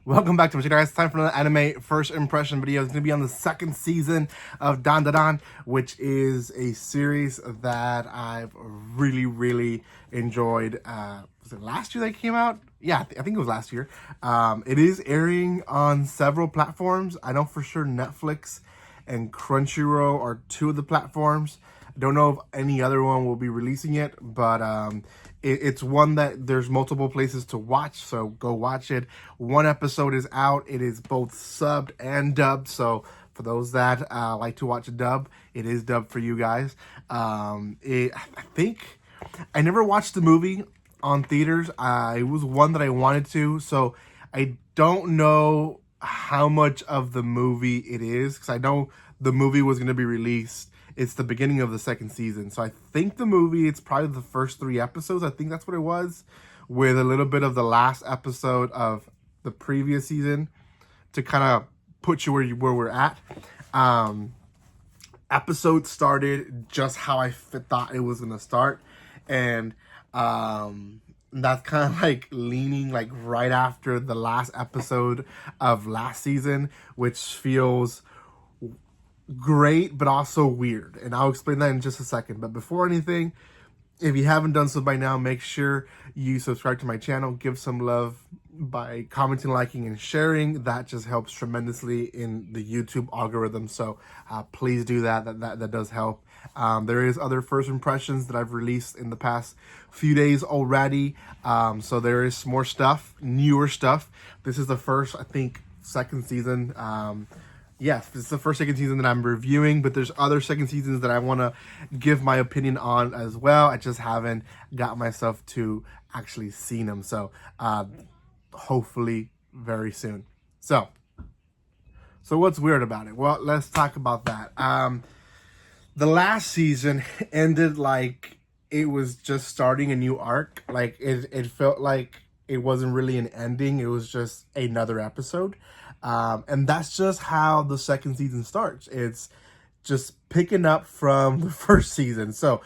Welcome back to my channel, guys. It's time for another anime first impression video. It's going to be on the second season of Dandadan, which is a series that I've really enjoyed. Was it last year that it came out? Yeah, I think it was last year. It is airing on several platforms. I know for sure Netflix and Crunchyroll are two of the platforms. I don't know if any other one will be releasing it, but it's one that there's multiple places to watch, so go watch it. One episode is out. It is both subbed and dubbed, so for those that like to watch a dub, it is dubbed for you guys. I think I never watched the movie on theaters. It was one that I wanted to, so I don't know how much of the movie it is, because I know the movie was going to be released. It's the beginning of the second season. So I think the movie, it's probably the first 3 episodes. I think that's what it was, with a little bit of the last episode of the previous season to kind of put you where we're at. Episode started just how I thought it was going to start. And that's kind of like leaning like right after the last episode of last season, which feels great but also weird, and I'll explain that in just a second. But before anything, if you haven't done so by now, make sure you subscribe to my channel, give some love by commenting, liking, and sharing. That just helps tremendously in the YouTube algorithm, so please do that. That does help. There is other first impressions that I've released in the past few days already, so there is more stuff, newer stuff. This is the first, I think, second season. Yes, this is the second season that I'm reviewing, but there's other second seasons that I want to give my opinion on as well. I just haven't got myself to actually seen them, so hopefully very soon. So what's weird about it? Well, let's talk about that. The last season ended like it was just starting a new arc. Like it felt like it wasn't really an ending. It was just another episode. And that's just how the second season starts. It's just picking up from the first season. So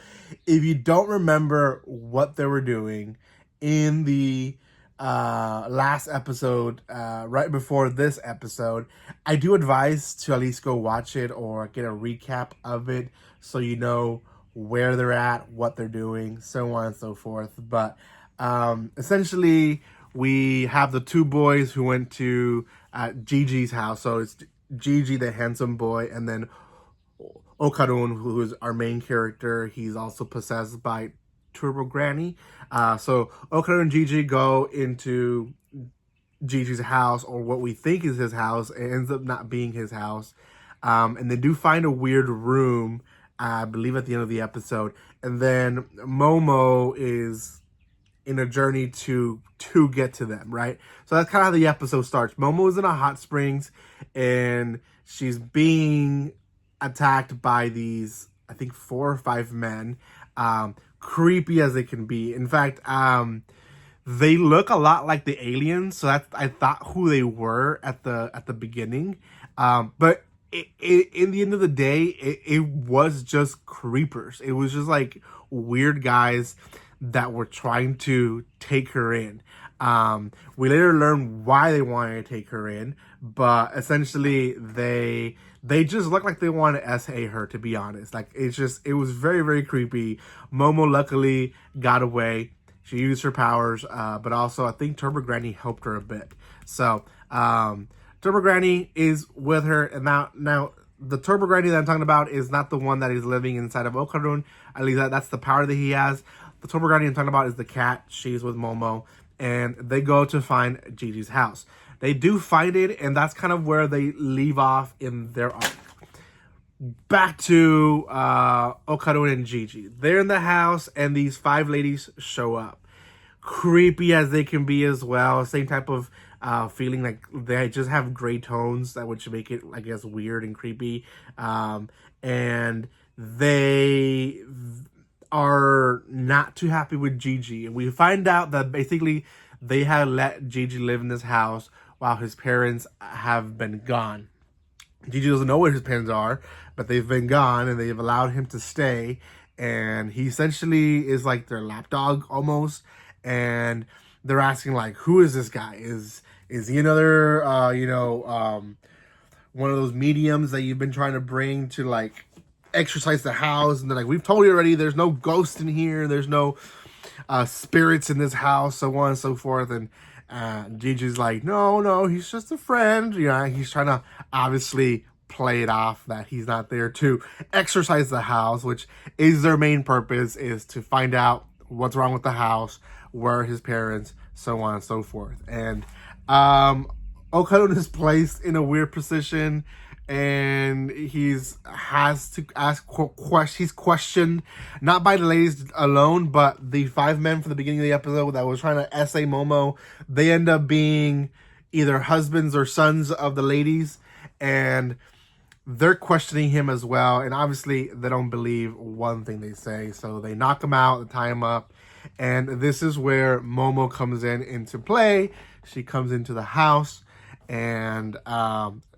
if you don't remember what they were doing in the last episode, right before this episode, I do advise to at least go watch it or get a recap of it so you know where they're at, what they're doing, so on and so forth. But essentially, we have the 2 boys who went to Gigi's house. So it's Gigi, the handsome boy, and then Okarun, who is our main character. He's also possessed by Turbo Granny. So Okarun and Gigi go into Gigi's house, or what we think is his house. It ends up not being his house. And they do find a weird room, I believe, at the end of the episode. And then Momo is in a journey to get to them, right? So that's kind of how the episode starts. Momo is in a hot springs, and she's being attacked by these, I think, 4 or 5 men, creepy as they can be. In fact, they look a lot like the aliens, so that's, I thought, who they were at the beginning. But in the end of the day, it was just creepers. It was just like weird guys that were trying to take her in. We later learn why they wanted to take her in, but essentially they just look like they want to SA her, to be honest. Like, it was very creepy. Momo luckily got away. She used her powers, but also I think Turbo Granny helped her a bit. So Turbo Granny is with her, and now the Turbo Granny that I'm talking about is not the one that is living inside of Okarun. At least that's the power that he has. The Turbo Granny I'm talking about is the cat. She's with Momo, and they go to find Gigi's house. They do find it, and that's kind of where they leave off in their arc. Back to Okarun and Gigi. They're in the house, and these 5 ladies show up. Creepy as they can be as well. Same type of feeling, like they just have gray tones, that which make it, I guess, weird and creepy. And they are not too happy with Gigi, and we find out that basically they had let Gigi live in this house while his parents have been gone. Gigi doesn't know where his parents are, but they've been gone, and they've allowed him to stay, and he essentially is like their lapdog almost. And they're asking, like, who is this guy? Is Is he another, one of those mediums that you've been trying to bring to like exercise the house? And they're like, we've told you already, there's no ghost in here, there's no spirits in this house, so on and so forth. And Gigi's like, no, he's just a friend. He's trying to obviously play it off that he's not there to exercise the house, which is their main purpose, is to find out what's wrong with the house, where are his parents, so on and so forth. And Okadon is placed in a weird position, and he's questioned not by the ladies alone, but the 5 men from the beginning of the episode that was trying to essay Momo. They end up being either husbands or sons of the ladies, and they're questioning him as well. And obviously they don't believe one thing they say, so they knock him out, tie him up. And this is where Momo comes into play. She comes into the house and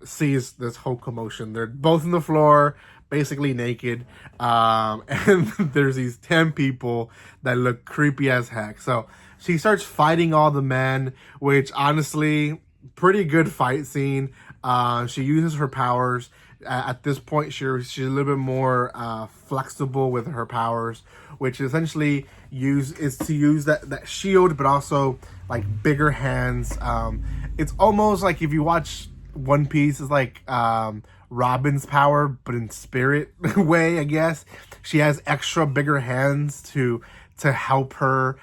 sees this whole commotion. They're both on the floor, basically naked. And there's these 10 people that look creepy as heck. So she starts fighting all the men, which honestly, pretty good fight scene. She uses her powers. At this point, she's a little bit more flexible with her powers, which essentially is to use that shield, but also like bigger hands. It's almost like if you watch One Piece, it's like Robin's power, but in spirit way, I guess. She has extra bigger hands to help her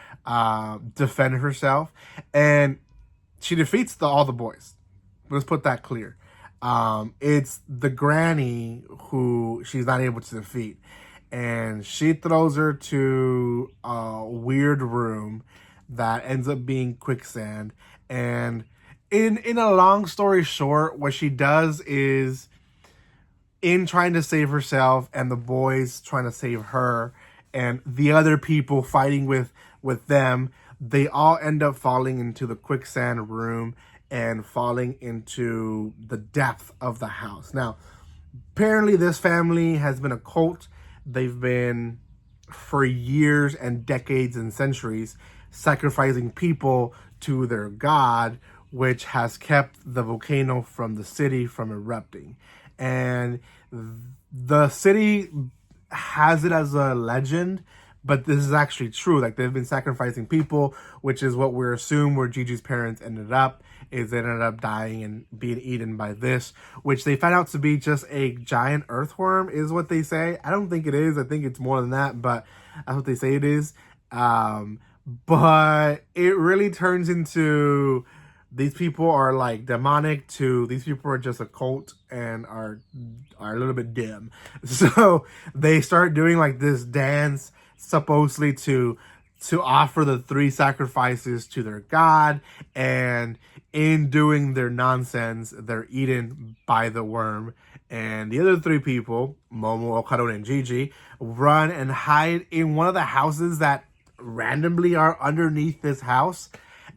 defend herself, and she defeats all the boys. Let's put that clear. It's the granny who she's not able to defeat, and she throws her to a weird room that ends up being quicksand. And in a long story short, what she does is, in trying to save herself and the boys trying to save her and the other people fighting with them, they all end up falling into the quicksand room and falling into the depth of the house. Now, apparently this family has been a cult. They've been, for years and decades and centuries, sacrificing people to their god, which has kept the volcano from the city from erupting. And the city has it as a legend, but this is actually true. Like, they've been sacrificing people, which is what we're assumed where Gigi's parents ended up, is they ended up dying and being eaten by this, which they found out to be just a giant earthworm, is what they say. I don't think it is. I think it's more than that, but that's what they say it is. But it really turns into, these people are like demonic, to these people are just a cult and are a little bit dim. So they start doing like this dance, supposedly to offer the 3 sacrifices to their god, and in doing their nonsense, they're eaten by the worm. And the other 3 people, Momo, Okadon, and Gigi, run and hide in one of the houses that randomly are underneath this house.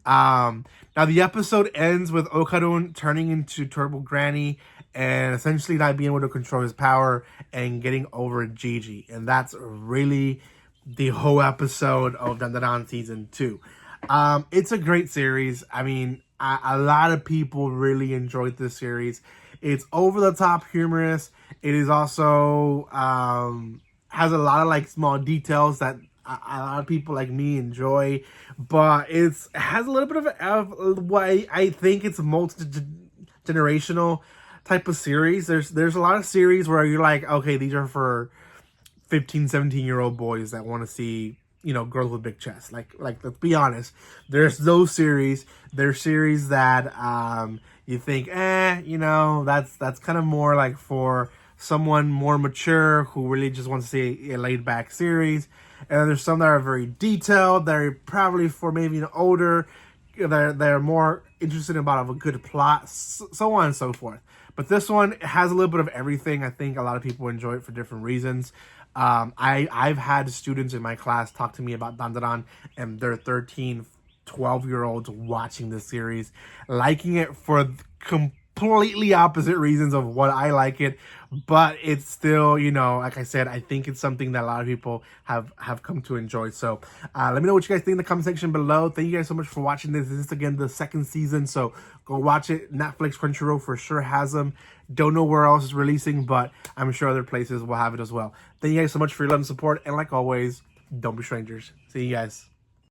Now the episode ends with Okadon turning into Turbo Granny and essentially not being able to control his power and getting over Gigi. And that's really the whole episode of Dandadan Season 2. It's a great series. I mean, a lot of people really enjoyed this series. It's over-the-top humorous. It is also has a lot of like small details that a lot of people like me enjoy, but it has a little bit of what I think it's a multi-generational type of series. There's a lot of series where you're like, okay, these are for 15, 17-year-old boys that want to see, girls with big chests. Like let's be honest. There's those series. There's series that you think, that's kind of more like for someone more mature who really just wants to see a laid back series. And there's some that are very detailed. They're probably for maybe an older. They're more interested about a good plot, so on and so forth. But this one has a little bit of everything. I think a lot of people enjoy it for different reasons. I've had students in my class talk to me about Dandadan, and they're 13, 12-year-olds watching this series, liking it for completely opposite reasons of what I like it, but it's still, you know, like I said, I think it's something that a lot of people have come to enjoy. So let me know what you guys think in the comment section below. Thank you guys so much for watching this. This is again the second season, so go watch it. Netflix, Crunchyroll for sure has them. Don't know where else it's releasing, but I'm sure other places will have it as well. Thank you guys so much for your love and support, and like always, don't be strangers. See you guys.